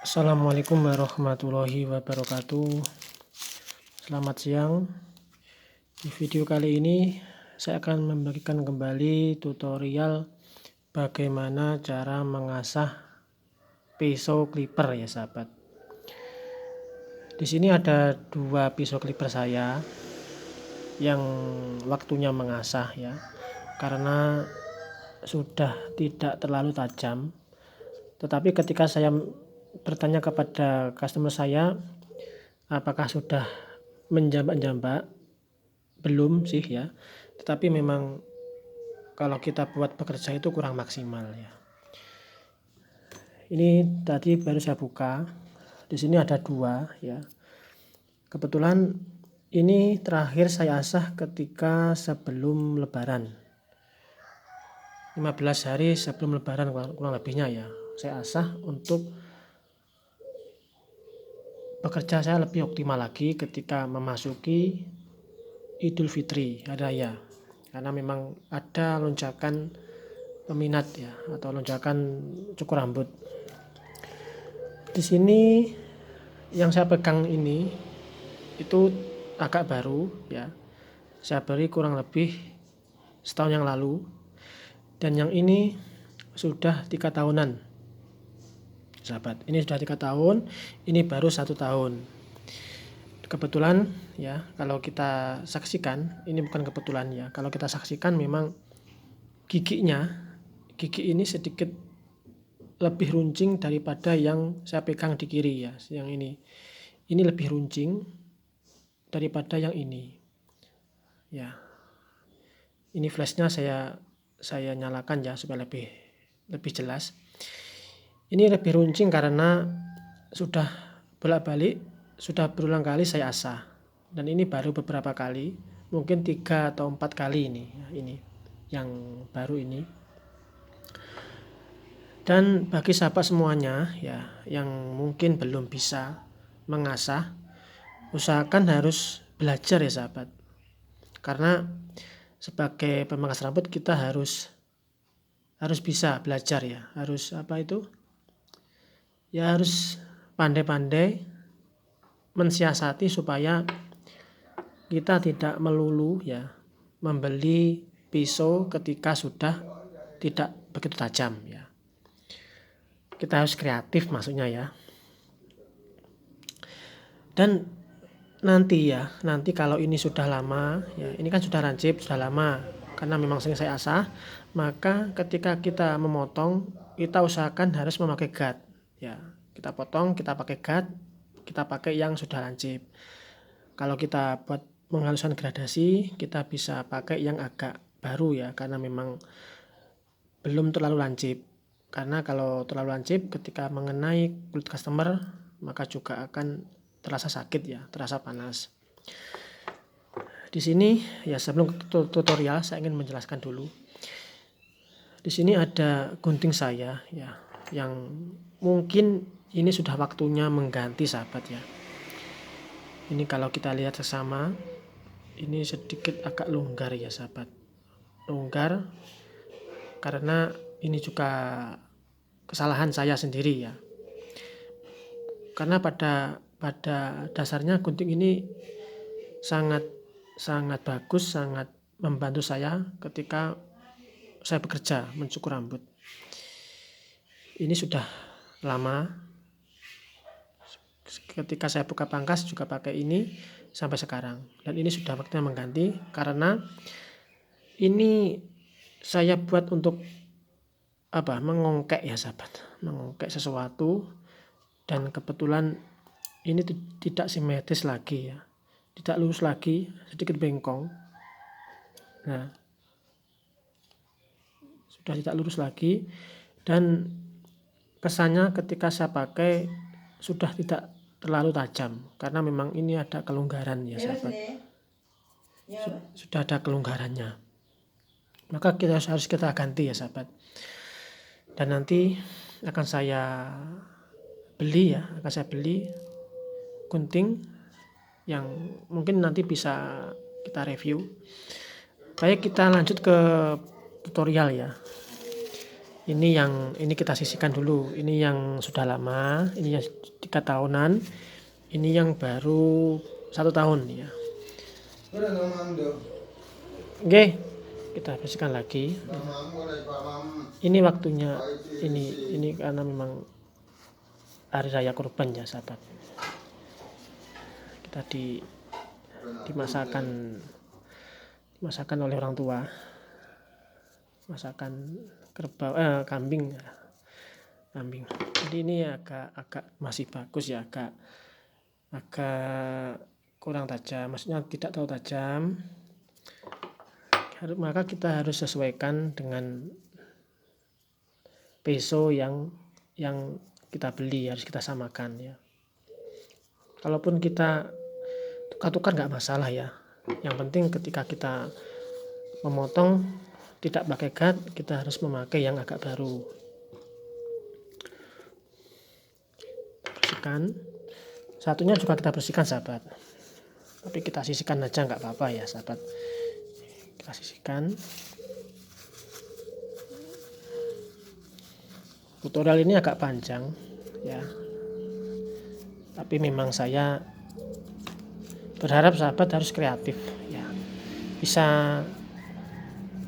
Assalamualaikum warahmatullahi wabarakatuh. Selamat siang. Di video kali ini saya akan membagikan kembali tutorial bagaimana cara mengasah pisau clipper ya sahabat. Di sini ada dua pisau clipper saya yang waktunya mengasah ya, karena sudah tidak terlalu tajam. Tetapi ketika saya bertanya kepada customer saya apakah sudah menjambak-jambak, belum sih ya, tetapi memang kalau kita buat bekerja itu kurang maksimal ya. Ini tadi baru saya buka, di sini ada dua ya. Kebetulan ini terakhir saya asah ketika sebelum lebaran, 15 hari sebelum lebaran kurang lebihnya ya. Saya asah untuk bekerja saya lebih optimal lagi ketika memasuki Idul Fitri, Hari Raya. Karena memang ada lonjakan peminat ya, atau lonjakan cukur rambut. Di sini yang saya pegang ini itu agak baru ya. Saya beli kurang lebih setahun yang lalu, dan yang ini sudah 3 tahunan sahabat. Ini sudah 3 tahun, ini baru 1 tahun. Kebetulan ya, kalau kita saksikan, ini bukan kebetulan ya, kalau kita saksikan memang gigi ini sedikit lebih runcing daripada yang saya pegang di kiri ya. Yang ini lebih runcing daripada yang ini ya. Ini flashnya saya nyalakan ya supaya lebih jelas. Ini lebih runcing karena sudah bolak-balik, sudah berulang kali saya asah, dan ini baru beberapa kali, mungkin 3 atau 4 kali ini yang baru ini. Dan bagi sahabat semuanya ya yang mungkin belum bisa mengasah, usahakan harus belajar ya sahabat. Karena sebagai pemangkas rambut kita harus bisa belajar ya, harus harus pandai-pandai mensiasati supaya kita tidak melulu ya membeli pisau ketika sudah tidak begitu tajam ya. Kita harus kreatif maksudnya ya. Dan nanti kalau ini sudah lama ya, ini kan sudah lancip, sudah lama karena memang sering saya asah, maka ketika kita memotong kita usahakan harus memakai guard ya. Kita potong, kita pakai guard, kita pakai yang sudah lancip. Kalau kita buat menghaluskan gradasi, kita bisa pakai yang agak baru ya, karena memang belum terlalu lancip. Karena kalau terlalu lancip ketika mengenai kulit customer maka juga akan terasa sakit ya, terasa panas. Di sini ya, sebelum tutorial saya ingin menjelaskan dulu. Di sini ada gunting saya ya, yang mungkin ini sudah waktunya mengganti sahabat ya. Ini kalau kita lihat sesama, ini sedikit agak longgar ya sahabat. Longgar karena ini juga kesalahan saya sendiri ya. Karena pada dasarnya gunting ini sangat bagus, sangat membantu saya ketika saya bekerja mencukur rambut. Ini sudah lama. Ketika saya buka pangkas juga pakai ini sampai sekarang, dan ini sudah waktunya mengganti karena ini saya buat untuk mengongkek ya sahabat, mengongkek sesuatu, dan kebetulan ini tidak simetris lagi ya, tidak lurus lagi, sedikit bengkong. Nah, sudah tidak lurus lagi, dan kesannya ketika saya pakai sudah tidak terlalu tajam karena memang ini ada kelonggaran ya sahabat. Sudah ada kelonggarannya, maka kita harus kita ganti ya sahabat. Dan nanti akan saya beli gunting yang mungkin nanti bisa kita review. Baik, kita lanjut ke tutorial ya. Ini kita sisihkan dulu. Ini yang sudah lama, ini yang 3 tahunan, ini yang baru 1 tahun ya. Oke, kita bersihkan lagi. Ini waktunya, ini karena memang hari raya kurban ya sahabat. Kita dimasakan oleh orang tua, masakan kambing. Jadi ini agak masih bagus ya, agak kurang tajam, maksudnya tidak terlalu tajam. Maka kita harus sesuaikan dengan peso yang kita beli, harus kita samakan ya. Kalaupun kita tukar-tukar nggak masalah ya. Yang penting ketika kita memotong tidak pakai gat, kita harus memakai yang agak baru. Bersihkan. Satunya juga kita bersihkan sahabat. Tapi kita sisihkan aja nggak apa-apa ya sahabat. Kita sisihkan. Tutorial ini agak panjang ya. Tapi memang saya berharap sahabat harus kreatif ya. Bisa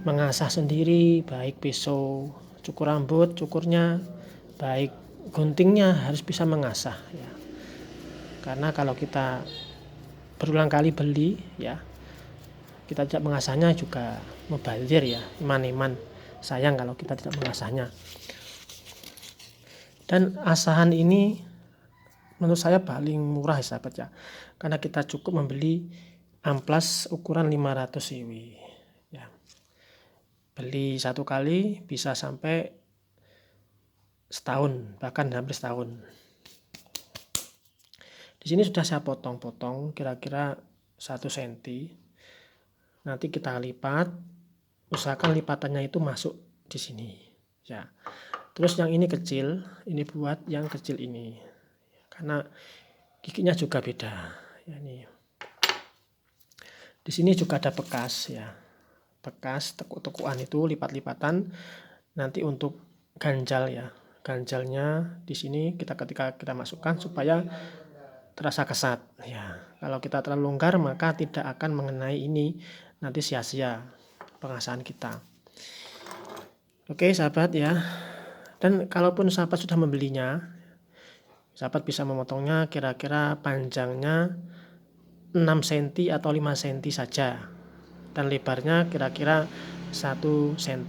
mengasah sendiri, baik pisau cukur rambut, cukurnya, baik guntingnya harus bisa mengasah ya. Karena kalau kita berulang kali beli ya, kita tidak mengasahnya juga mubazir ya, iman-iman. Sayang kalau kita tidak mengasahnya. Dan asahan ini menurut saya paling murah sahabat ya. Karena kita cukup membeli amplas ukuran 500 cw ya. Beli 1 kali bisa sampai setahun, bahkan hampir setahun. Di sini sudah saya potong-potong kira-kira 1 cm. Nanti kita lipat, usahakan lipatannya itu masuk di sini ya. Terus yang ini kecil, ini buat yang kecil ini, karena giginya juga beda ya. Ini di sini juga ada bekas ya, bekas tekuk-tekukan itu lipat-lipatan. Nanti untuk ganjal ya, ganjalnya di sini ketika kita masukkan supaya terasa kesat ya. Kalau kita terlalu longgar maka tidak akan mengenai ini, nanti sia-sia pengasahan kita. Oke sahabat ya. Dan kalaupun sahabat sudah membelinya, sahabat bisa memotongnya kira-kira panjangnya 6 cm atau 5 cm saja, dan lebarnya kira-kira 1 cm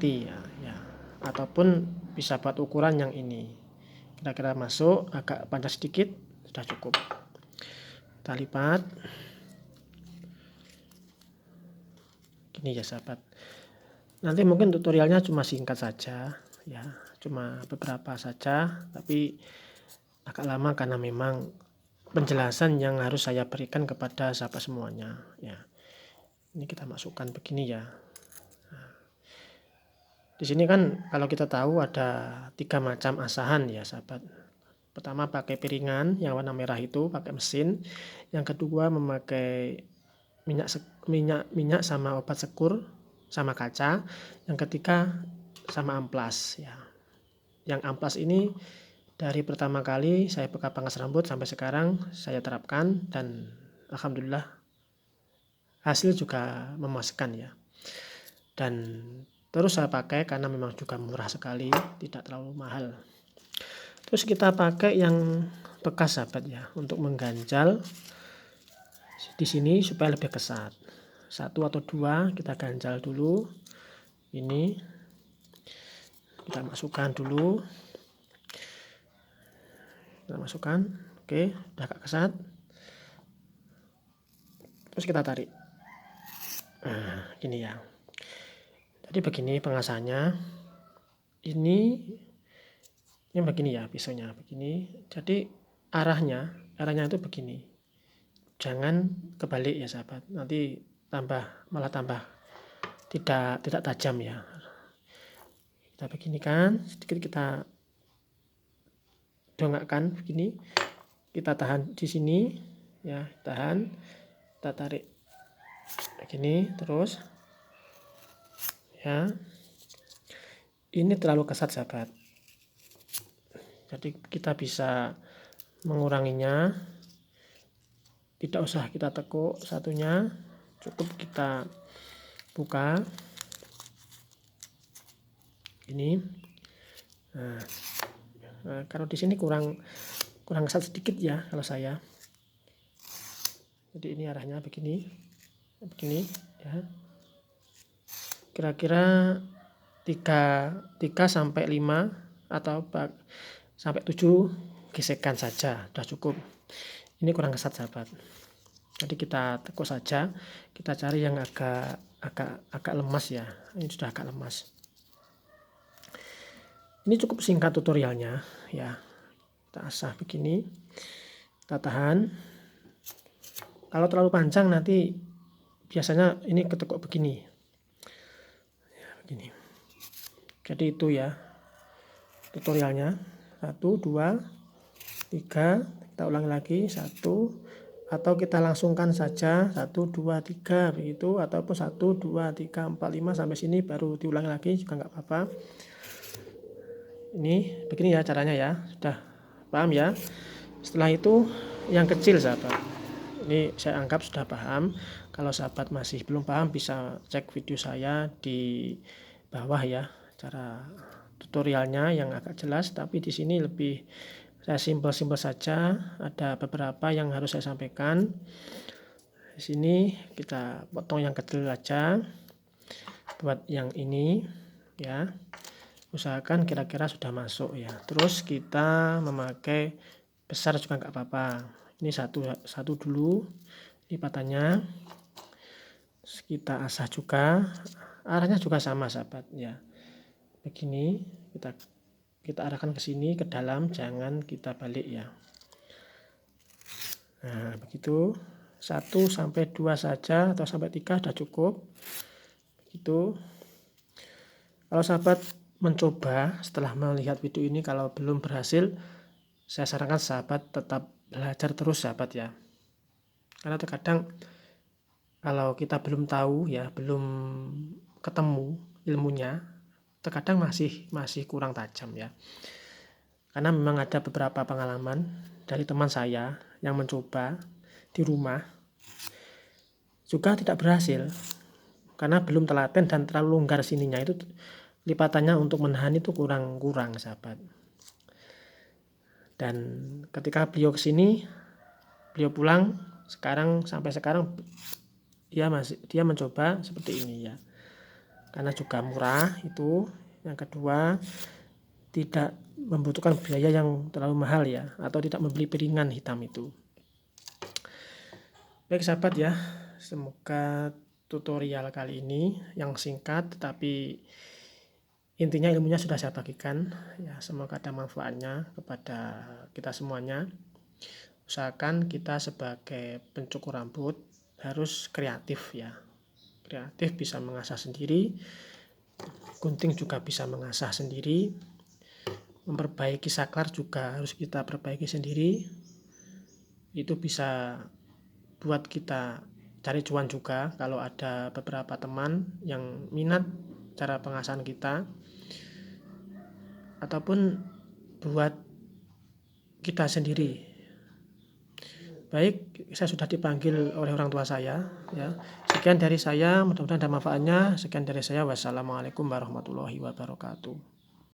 ya. Ataupun bisa buat ukuran yang ini, kira-kira masuk agak panjang sedikit, sudah cukup. Kita lipat gini ya sahabat. Nanti mungkin tutorialnya cuma singkat saja ya, cuma beberapa saja, tapi agak lama karena memang penjelasan yang harus saya berikan kepada sahabat semuanya ya. Ini kita masukkan begini ya. Nah, di sini kan kalau kita tahu ada 3 macam asahan ya sahabat. Pertama pakai piringan yang warna merah itu, pakai mesin. Yang kedua memakai minyak sama obat sekur sama kaca. Yang ketiga sama amplas ya. Yang amplas ini dari pertama kali saya buka pangkas rambut sampai sekarang saya terapkan, dan alhamdulillah hasil juga memuaskan ya. Dan terus saya pakai karena memang juga murah sekali, tidak terlalu mahal. Terus kita pakai yang bekas sahabat ya, untuk mengganjal di sini supaya lebih kesat. 1 atau 2 kita ganjal dulu. Ini kita masukkan dulu. Kita masukkan. Oke, udah agak kesat. Terus kita tarik. Nah, gini ya. Jadi begini pengasahannya. Ini begini ya, pisaunya begini. Jadi arahnya itu begini. Jangan kebalik ya sahabat. Nanti malah tambah tidak tajam ya. Kita beginikan, sedikit kita dongakkan begini. Kita tahan di sini ya, tahan. Kita tarik begini terus ya. Ini terlalu kesat sahabat, jadi kita bisa menguranginya. Tidak usah kita tekuk satunya, cukup kita buka ini. Nah, kalau di sini kurang kesat sedikit ya kalau saya. Jadi ini arahnya begini ya. Kira-kira 3 sampai 5 atau sampai 7 gesekan saja sudah cukup. Ini kurang kesat sahabat. Jadi kita tekuk saja, kita cari yang agak lemas ya. Ini sudah agak lemas. Ini cukup singkat tutorialnya ya. Kita asah begini, kita tahan. Kalau terlalu panjang nanti biasanya ini ketekuk begini. Ya, begini. Jadi itu ya tutorialnya. 1, 2, 3, kita ulangi lagi 1, atau kita langsungkan saja 1, 2, 3 begitu, ataupun 1, 2, 3, 4, 5 sampai sini baru diulangi lagi juga nggak apa-apa. Ini begini ya caranya ya, sudah paham ya. Setelah itu yang kecil sahabat, ini saya anggap sudah paham. Kalau sahabat masih belum paham bisa cek video saya di bawah ya, cara tutorialnya yang agak jelas, tapi di sini lebih saya simpel-simpel saja, ada beberapa yang harus saya sampaikan. Di sini kita potong yang kecil saja. Buat yang ini ya, usahakan kira-kira sudah masuk ya. Terus kita memakai besar juga nggak apa-apa. Ini satu dulu lipatannya. Kita asah juga, arahnya juga sama sahabat ya. Begini kita arahkan ke sini ke dalam, jangan kita balik ya. Nah begitu, 1 sampai 2 saja atau sampai 3 sudah cukup. Begitu. Kalau sahabat mencoba setelah melihat video ini, kalau belum berhasil, saya sarankan sahabat tetap belajar terus sahabat ya. Karena terkadang kalau kita belum tahu ya, belum ketemu ilmunya, terkadang masih kurang tajam ya. Karena memang ada beberapa pengalaman dari teman saya yang mencoba di rumah juga tidak berhasil karena belum telaten dan terlalu longgar sininya, itu lipatannya untuk menahan itu kurang sahabat. Dan ketika beliau kesini, beliau pulang sampai sekarang dia mencoba seperti ini ya, karena juga murah itu. Yang kedua, tidak membutuhkan biaya yang terlalu mahal ya, atau tidak membeli piringan hitam itu. Baik sahabat ya, semoga tutorial kali ini yang singkat tetapi intinya ilmunya sudah saya bagikan ya, semoga ada manfaatnya kepada kita semuanya. Usahakan kita sebagai pencukur rambut harus kreatif ya, kreatif, bisa mengasah sendiri, gunting juga bisa mengasah sendiri, memperbaiki saklar juga harus kita perbaiki sendiri. Itu bisa buat kita cari cuan juga kalau ada beberapa teman yang minat cara pengasahan kita, ataupun buat kita sendiri. Baik, saya sudah dipanggil oleh orang tua saya ya. Sekian dari saya, mudah-mudahan ada manfaatnya. Sekian dari saya, wassalamualaikum warahmatullahi wabarakatuh.